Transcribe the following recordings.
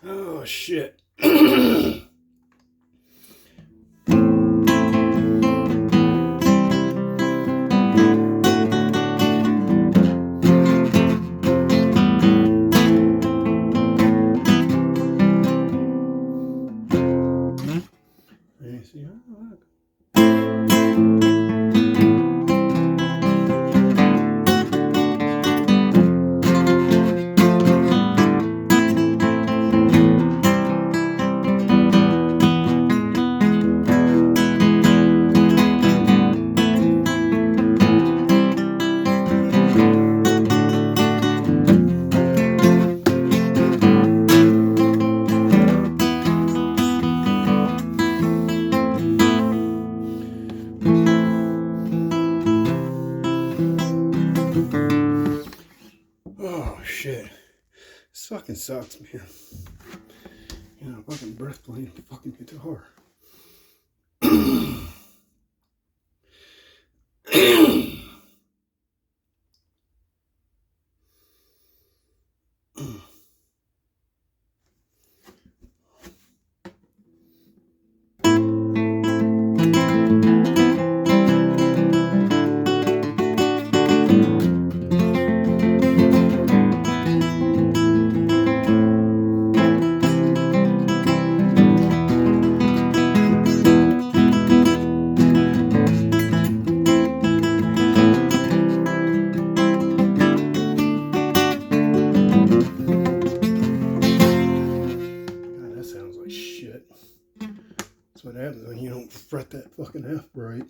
Oh, shit. See, oh shit. This fucking sucks, man. You know, fucking breath playing fucking guitar. That's what happens when you don't fret that fucking F right.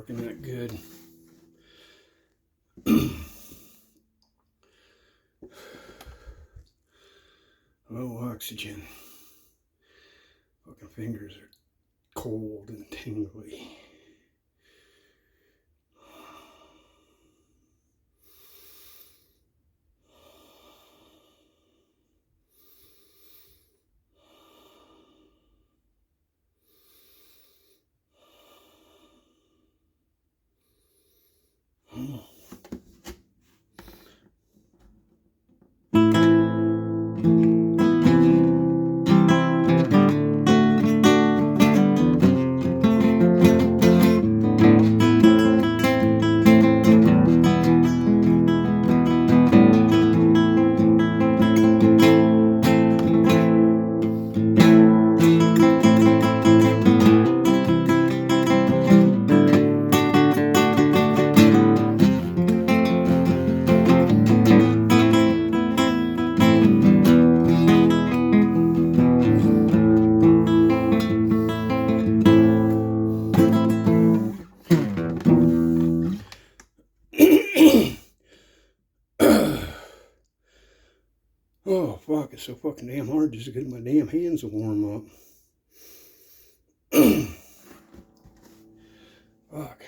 working that good. Oh, oxygen. Fucking fingers are cold and tingly. Oh, fuck, it's so fucking damn hard just to get my damn hands to warm up. Fuck.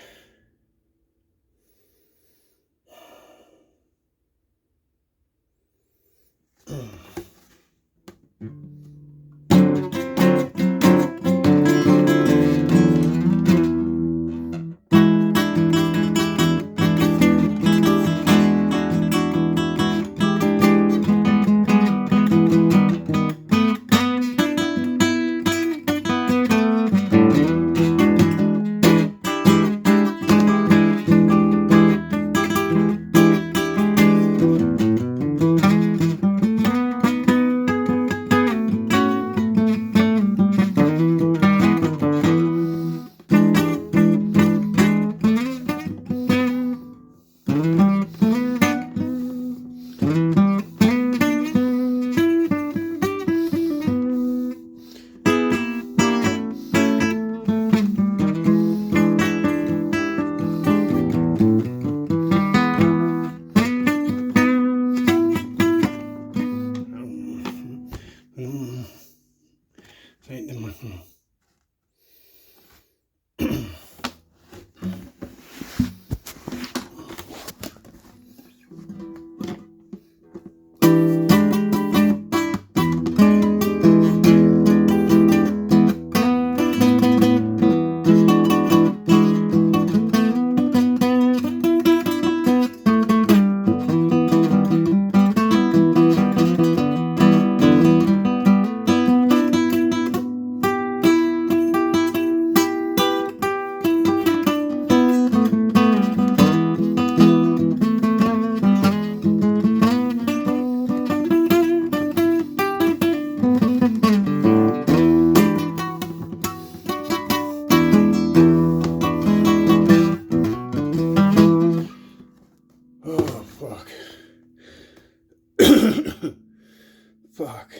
Fuck.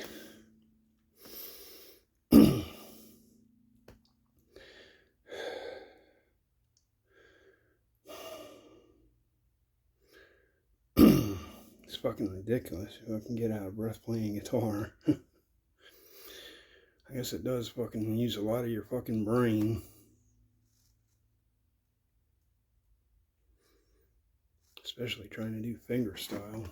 It's fucking ridiculous if I can get out of breath playing guitar. I guess it does fucking use a lot of your fucking brain. Especially trying to do finger style.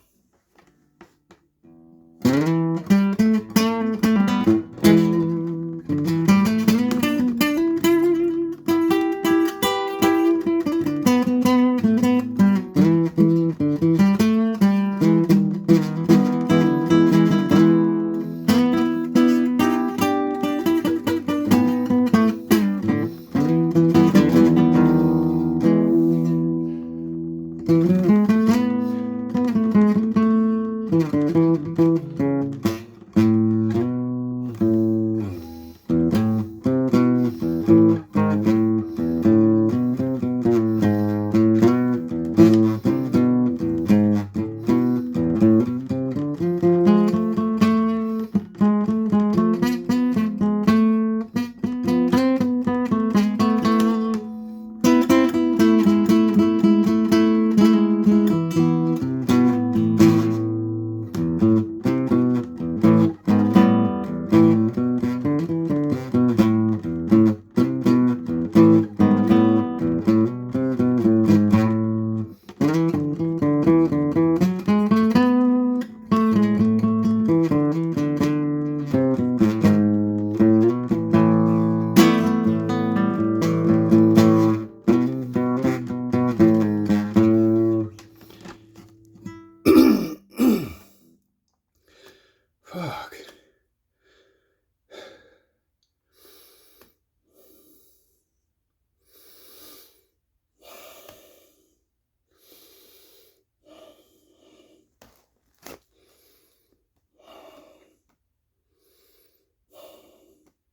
Fuck.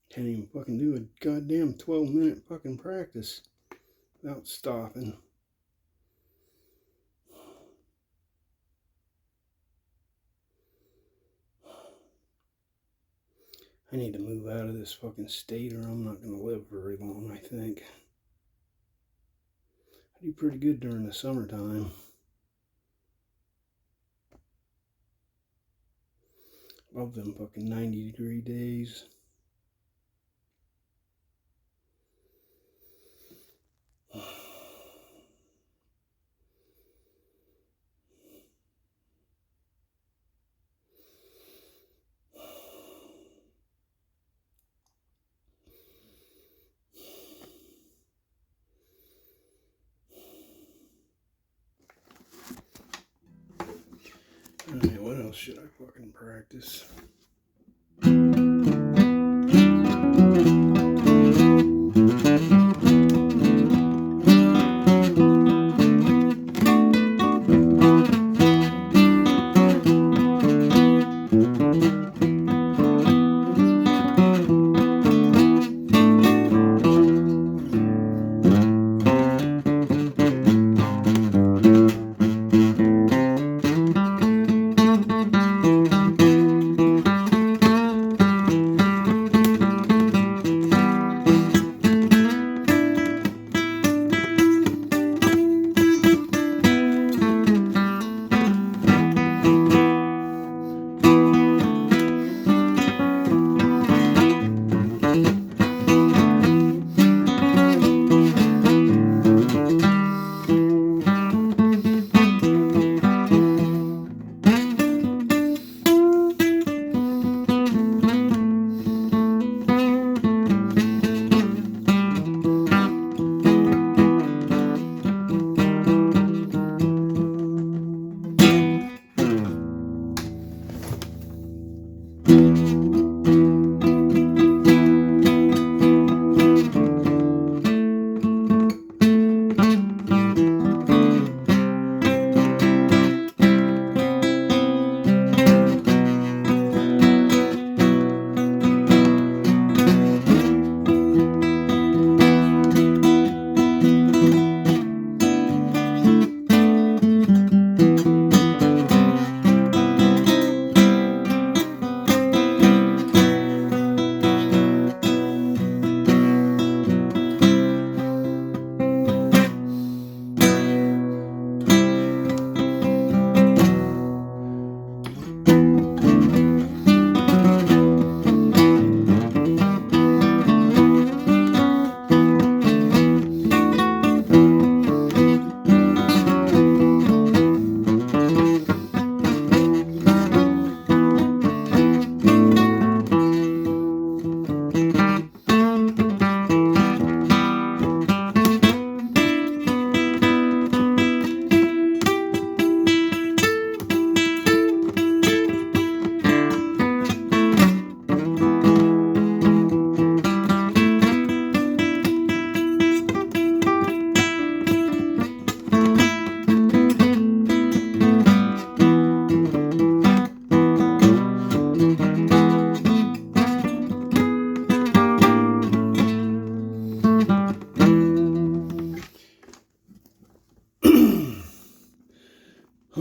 Can't even fucking do a goddamn 12-minute fucking practice without stopping. I need to move out of this fucking state or I'm not going to live very long, I think. I do pretty good during the summertime. Love them fucking 90-degree days. Alright, what else should I fucking practice?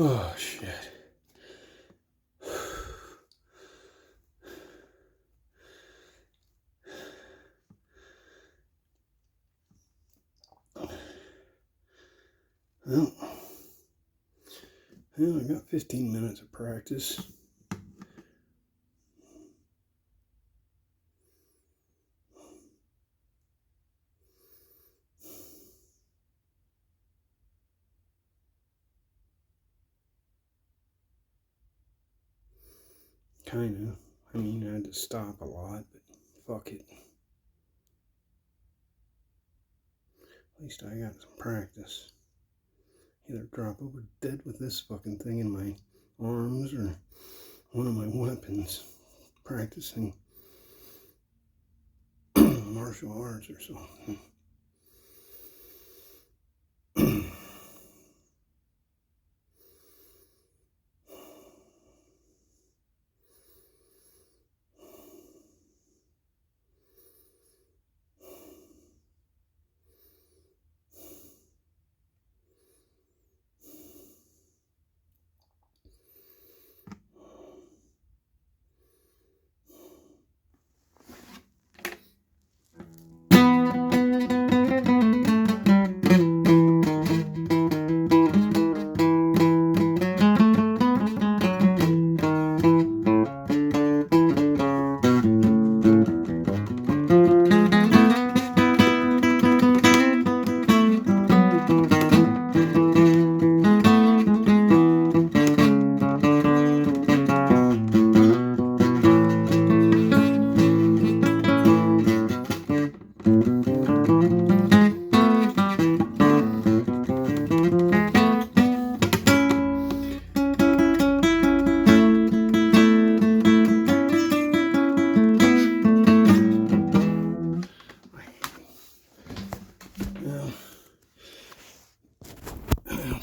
Oh, shit. Well, I got 15 minutes of practice. Kinda. I mean, I had to stop a lot, but fuck it. At least I got some practice. Either drop over dead with this fucking thing in my arms or one of my weapons practicing martial arts or something.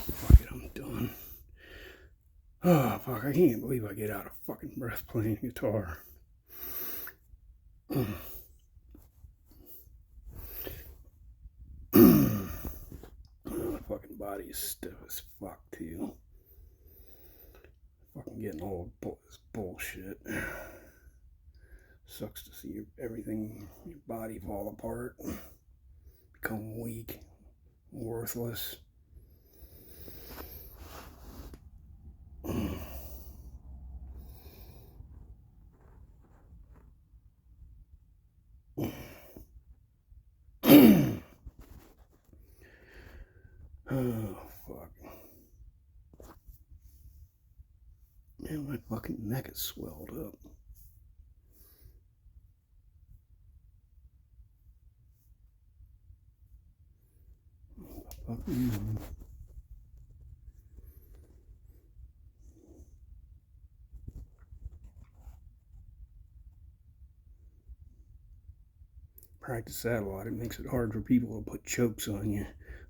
Fuck it, I'm done. Oh, fuck, I can't believe I get out of fucking breath playing guitar. My fucking body is stiff as fuck, too. Fucking getting old, this bullshit. Sucks to see everything, your body fall apart, become weak, worthless. Oh, fuck. Man, my fucking neck is swelled up. Fucking... Practice that a lot. It makes it hard for people to put chokes on you.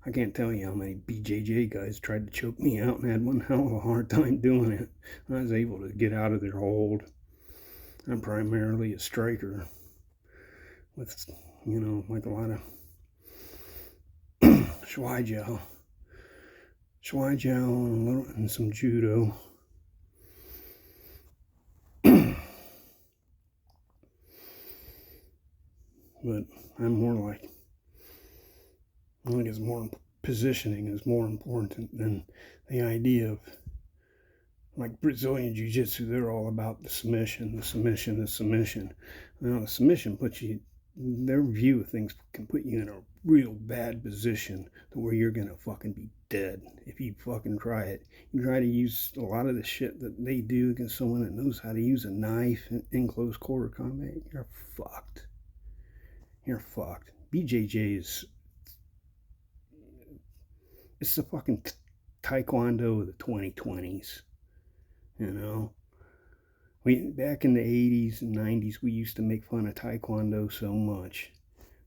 I can't tell you how many BJJ guys tried to choke me out and had one hell of a hard time doing it. I was able to get out of their hold. I'm primarily a striker with, like a lot of Shwai Jiao and some judo. But I'm more like, I think it's more, positioning is more important than the idea of, like Brazilian Jiu-Jitsu, they're all about the submission. Now, the submission puts you, their view of things can put you in a real bad position to where you're going to fucking be dead if you fucking try it. You try to use a lot of the shit that they do against someone that knows how to use a knife in close quarter combat, you're fucked. You're fucked. BJJ is, it's the fucking taekwondo of the 2020s. Back in the 80s and 90s, we used to make fun of taekwondo so much.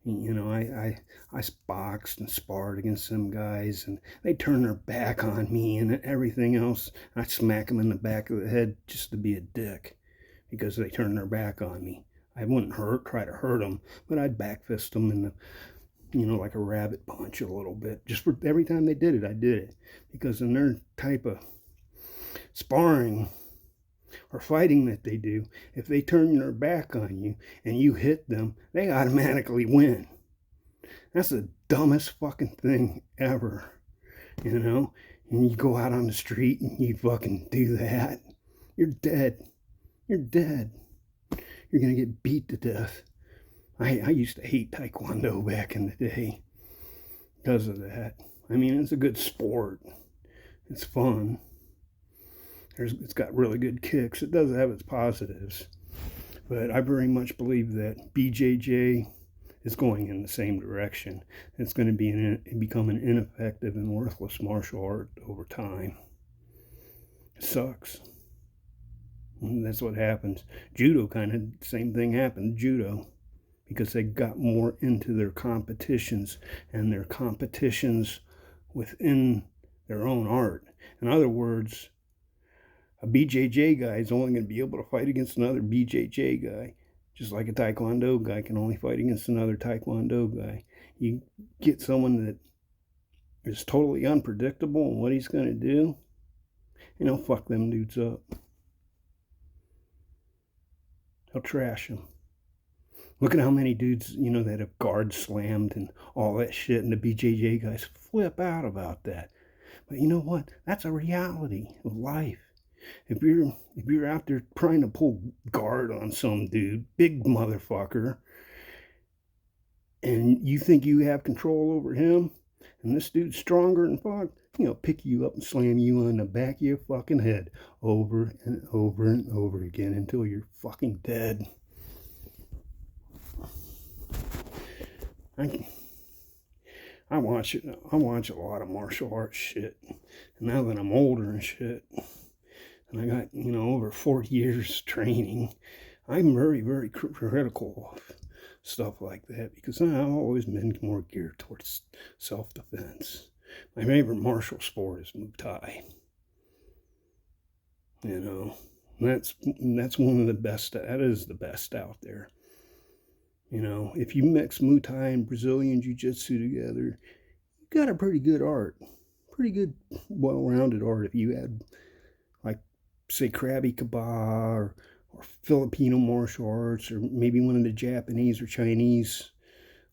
I boxed and sparred against some guys, and they turned their back on me and everything else. I'd smack them in the back of the head just to be a dick because they turned their back on me. I wouldn't try to hurt them, but I'd back fist them in the, like a rabbit punch a little bit. Just for every time they did it, I did it. Because in their type of sparring or fighting that they do, if they turn their back on you and you hit them, they automatically win. That's the dumbest fucking thing ever, And you go out on the street and you fucking do that, you're dead. You're dead. You're going to get beat to death. I used to hate taekwondo back in the day because of that. I mean, it's a good sport. It's fun. It's got really good kicks. It does have its positives. But I very much believe that BJJ is going in the same direction. It's going to become an ineffective and worthless martial art over time. It sucks. And that's what happens. Judo kind of, same thing happened, judo, because they got more into their competitions and their competitions within their own art. In other words, a BJJ guy is only going to be able to fight against another BJJ guy, just like a Taekwondo guy can only fight against another Taekwondo guy. You get someone that is totally unpredictable in what he's going to do, and he'll fuck them dudes up. He'll trash them. Look at how many dudes, that have guard slammed and all that shit, and the BJJ guys flip out about that. But you know what? That's a reality of life. If you're out there trying to pull guard on some dude, big motherfucker, and you think you have control over him, and this dude's stronger than fuck, pick you up and slam you on the back of your fucking head over and over and over again until you're fucking dead. I watch a lot of martial arts shit. And now that I'm older and shit, and I got, over 40 years training, I'm very, very critical of stuff like that because I've always been more geared towards self-defense. My favorite martial sport is Muay Thai. That's one of the best. That is the best out there. If you mix Muay Thai and Brazilian Jiu-Jitsu together, you got a pretty good art. Pretty good, well-rounded art. If you had, like, say, Krav Maga or Filipino martial arts, or maybe one of the Japanese or Chinese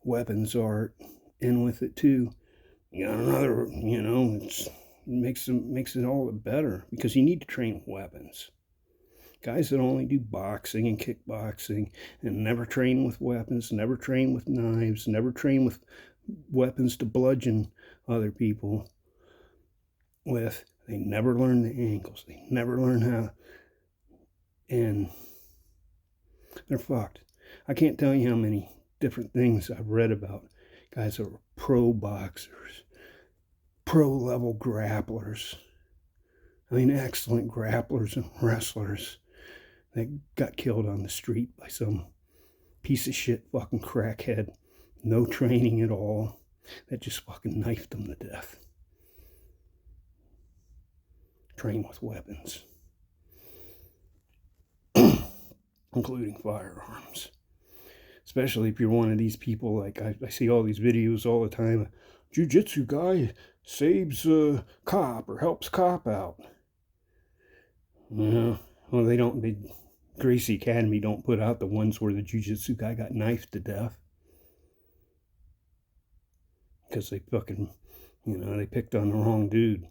weapons art in with it too, you got another, it makes it all the better because you need to train with weapons. Guys that only do boxing and kickboxing and never train with weapons, never train with knives, never train with weapons to bludgeon other people with, they never learn the angles. They never learn how, and they're fucked. I can't tell you how many different things I've read about guys that are pro boxers, pro level grapplers. I mean, excellent grapplers and wrestlers that got killed on the street by some piece of shit fucking crackhead, no training at all, that just fucking knifed them to death. Train with weapons, including firearms. Especially if you're one of these people, like I see all these videos all the time, jiu-jitsu guy saves a cop or helps cop out. Well, Gracie Academy don't put out the ones where the jiu-jitsu guy got knifed to death. Because they fucking, they picked on the wrong dude.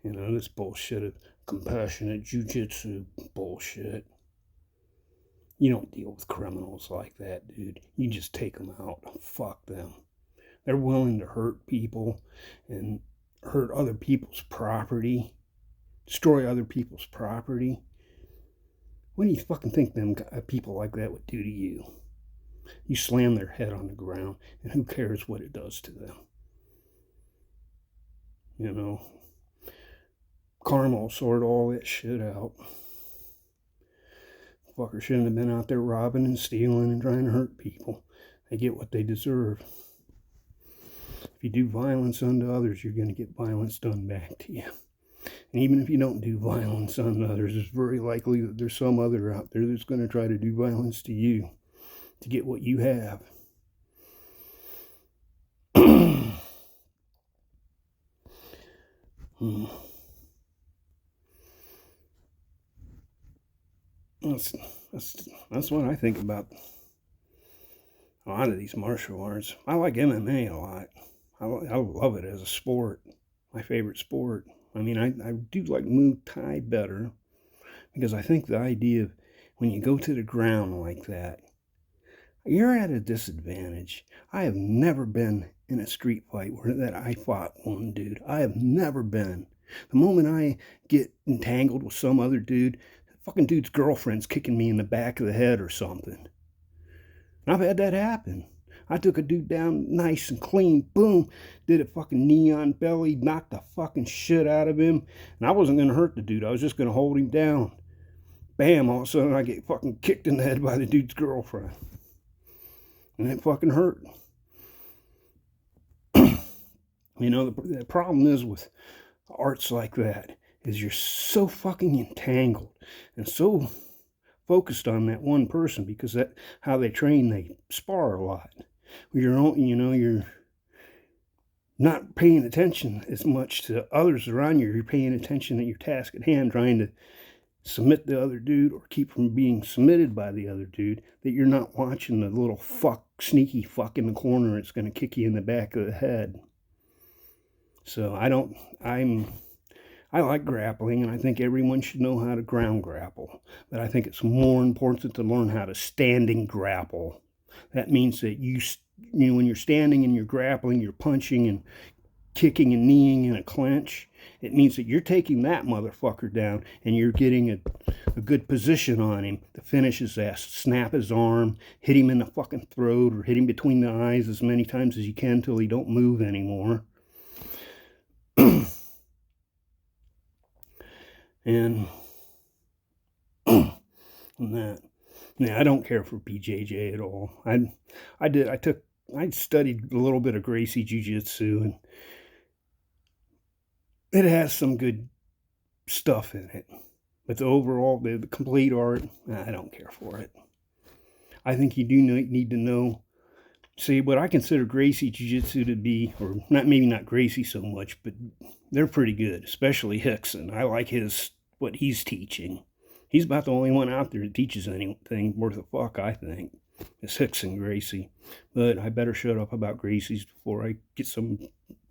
This bullshit of compassionate jiu-jitsu bullshit. You don't deal with criminals like that, dude. You just take them out. Fuck them. They're willing to hurt people and hurt other people's property, destroy other people's property. What do you fucking think them people like that would do to you? You slam their head on the ground, and who cares what it does to them? Karma will sort all that shit out. Fucker shouldn't have been out there robbing and stealing and trying to hurt people. They get what they deserve. If you do violence unto others, you're going to get violence done back to you. And even if you don't do violence unto others, it's very likely that there's some other out there that's going to try to do violence to you to get what you have. That's what I think about a lot of these martial arts. I like MMA a lot. I love it as a sport. My favorite sport. I mean, I do like Muay Thai better because I think the idea of when you go to the ground like that, you're at a disadvantage. I have never been in a street fight where that I fought one dude. I have never been. The moment I get entangled with some other dude, fucking dude's girlfriend's kicking me in the back of the head or something. And I've had that happen. I took a dude down nice and clean. Boom. Did a fucking neon belly. Knocked the fucking shit out of him. And I wasn't going to hurt the dude. I was just going to hold him down. Bam. All of a sudden I get fucking kicked in the head by the dude's girlfriend. And it fucking hurt. You know, the problem is with arts like that is you're so fucking entangled and so focused on that one person because that how they train, they spar a lot. You're not paying attention as much to others around you. You're paying attention at your task at hand, trying to submit the other dude or keep from being submitted by the other dude, that you're not watching the little sneaky fuck in the corner that's going to kick you in the back of the head. So I like grappling, and I think everyone should know how to ground grapple. But I think it's more important to learn how to standing grapple. That means that when you're standing and you're grappling, you're punching and kicking and kneeing in a clinch. It means that you're taking that motherfucker down and you're getting a good position on him to finish his ass, snap his arm, hit him in the fucking throat, or hit him between the eyes as many times as you can till he don't move anymore. And that, I don't care for BJJ at all. I studied a little bit of Gracie Jiu-Jitsu, and it has some good stuff in it. But the complete art, I don't care for it. I think you do need to know. See, what I consider Gracie Jiu-Jitsu to be, or maybe not Gracie so much, but they're pretty good, especially Rickson. I like what he's teaching. He's about the only one out there that teaches anything worth a fuck, I think. It's Rickson Gracie. But I better shut up about Gracie's before I get some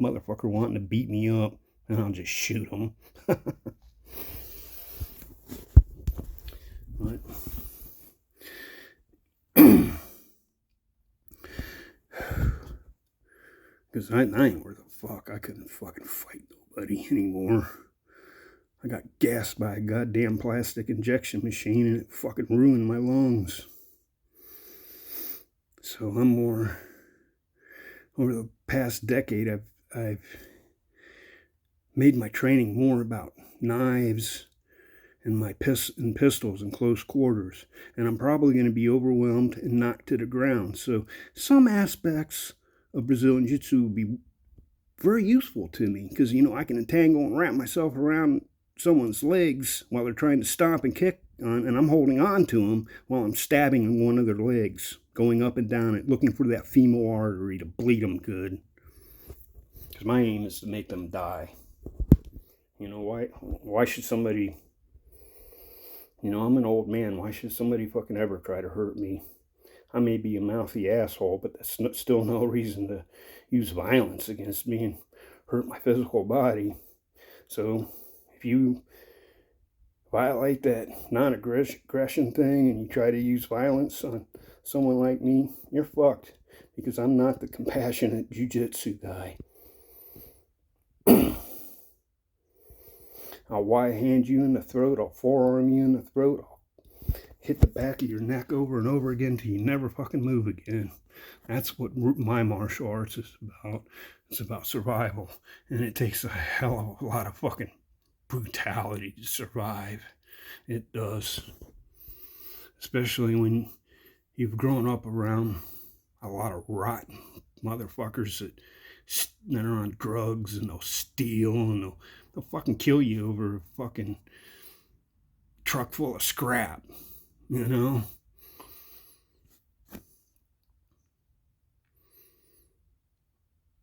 motherfucker wanting to beat me up, and I'll just shoot him. But because I ain't worth a fuck. I couldn't fucking fight nobody anymore. I got gassed by a goddamn plastic injection machine, and it fucking ruined my lungs. So I'm more, over the past decade, I've made my training more about knives and pistols in close quarters. And I'm probably going to be overwhelmed and knocked to the ground. So some aspects of Brazilian Jiu-Jitsu will be very useful to me because, I can entangle and wrap myself around someone's legs while they're trying to stomp and kick on, and I'm holding on to them while I'm stabbing one of their legs, going up and down it, looking for that femoral artery to bleed them good. Because my aim is to make them die. Why should somebody, I'm an old man, why should somebody fucking ever try to hurt me? I may be a mouthy asshole, but that's still no reason to use violence against me and hurt my physical body. So if you violate that non-aggression thing and you try to use violence on someone like me, you're fucked, because I'm not the compassionate jiu-jitsu guy. I'll hand you in the throat, I'll forearm you in the throat, I'll hit the back of your neck over and over again till you never fucking move again. That's what my martial arts is about. It's about survival, and it takes a hell of a lot of fucking brutality to survive. It does. Especially when you've grown up around a lot of rotten motherfuckers that are on drugs, and they'll steal, and they'll fucking kill you over a fucking truck full of scrap, I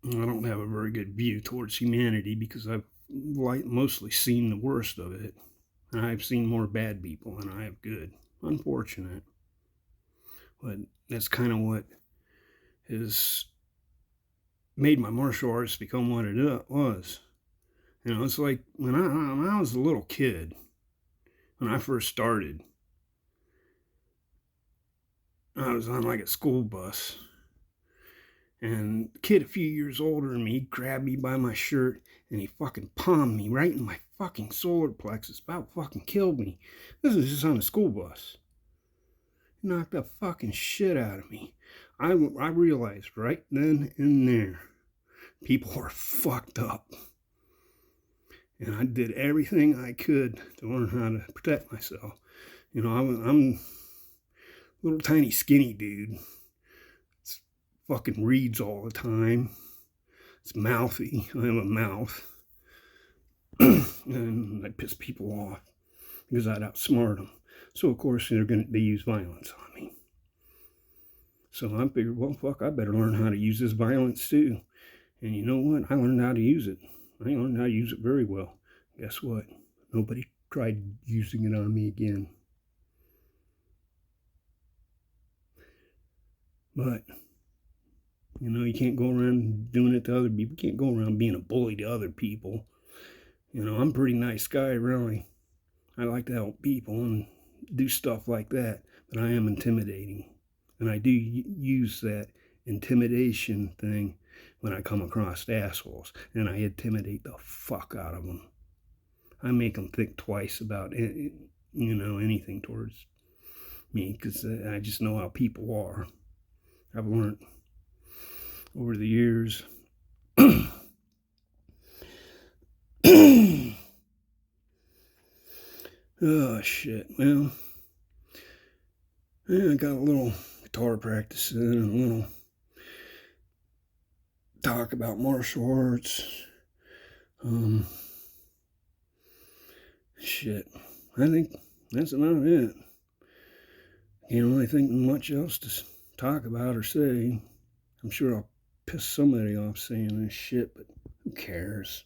don't have a very good view towards humanity because I've mostly seen the worst of it. And I've seen more bad people than I have good. Unfortunate. But that's kind of what has made my martial arts become what it was. It's like when I was a little kid, when I first started, I was on like a school bus. And a kid a few years older than me grabbed me by my shirt and he fucking palmed me right in my fucking solar plexus. About fucking killed me. This is just on a school bus. knocked the fucking shit out of me. I realized right then and there, people are fucked up. And I did everything I could to learn how to protect myself. You know, I'm a little tiny skinny dude. It's fucking reads all the time. It's mouthy. I have a mouth. And I piss people off because I'd outsmart them. So, of course, they use violence on me. So I figured, well, fuck, I better learn how to use this violence too. And you know what? I learned how to use it. I learned how to use it very well. Guess what? Nobody tried using it on me again. But, you know, you can't go around doing it to other people. You can't go around being a bully to other people. You know, I'm a pretty nice guy, really. I like to help people and do stuff like that. But I am intimidating. And I do use that intimidation thing when I come across assholes. And I intimidate the fuck out of them. I make them think twice about it, you know, anything towards me, because I just know how people are. I've learned over the years. Oh, shit. Well, yeah, I got a little guitar practice and a little talk about martial arts. Shit. I think that's about it. Can't really think much else to talk about or say. I'm sure I'll piss somebody off saying this shit, but who cares?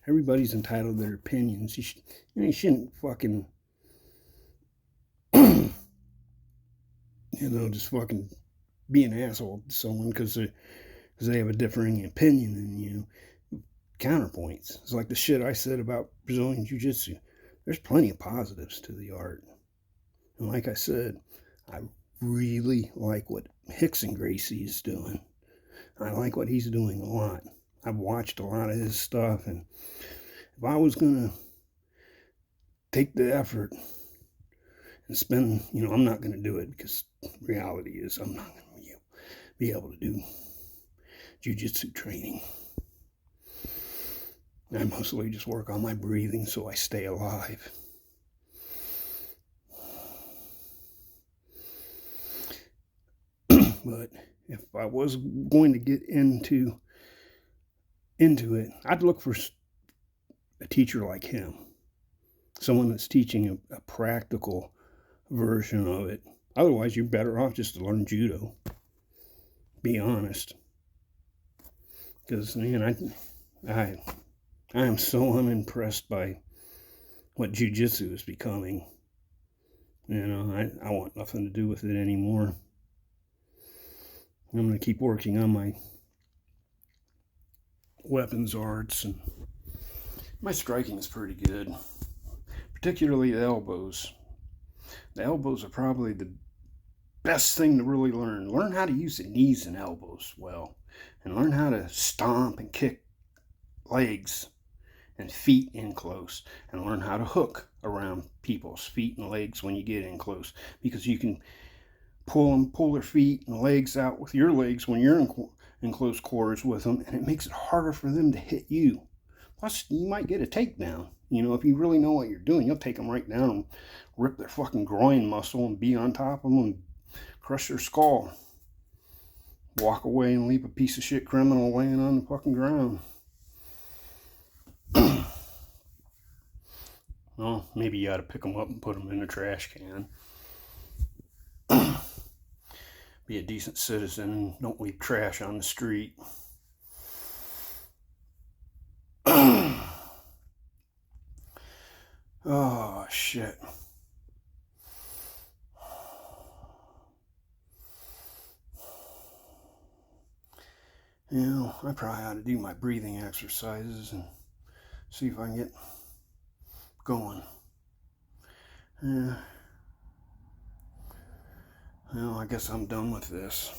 Everybody's entitled to their opinions. You shouldn't fucking, you know, just fucking be an asshole to someone because they have a differing opinion than you. Counterpoints. It's like the shit I said about Brazilian Jiu-Jitsu. There's plenty of positives to the art. And like I said, I really like what Rickson Gracie is doing. I like what he's doing a lot. I've watched a lot of his stuff, and if I was going to take the effort and spend, you know, I'm not going to do it because reality is I'm not going to be able to do jiu-jitsu training. I mostly just work on my breathing so I stay alive. But if I was going to get into it, I'd look for a teacher like him. Someone that's teaching a practical version of it. Otherwise, you're better off just to learn judo. Be honest. Because, man, I am so unimpressed by what jiu-jitsu is becoming. You know, I want nothing to do with it anymore. I'm going to keep working on my weapons arts, and my striking is pretty good, particularly the elbows. The elbows are probably the best thing to really learn. Learn how to use the knees and elbows well, and learn how to stomp and kick legs and feet in close, and learn how to hook around people's feet and legs when you get in close, because you can pull their feet and legs out with your legs when you're in close quarters with them, and it makes it harder for them to hit you. Plus, you might get a takedown. You know, if you really know what you're doing, you'll take them right down and rip their fucking groin muscle and be on top of them and crush their skull. Walk away and leave a piece of shit criminal laying on the fucking ground. Well, maybe you ought to pick them up and put them in a trash can. Be a decent citizen and don't leave trash on the street. Oh, shit. You know, I probably ought to do my breathing exercises and see if I can get going. Yeah. Well, I guess I'm done with this.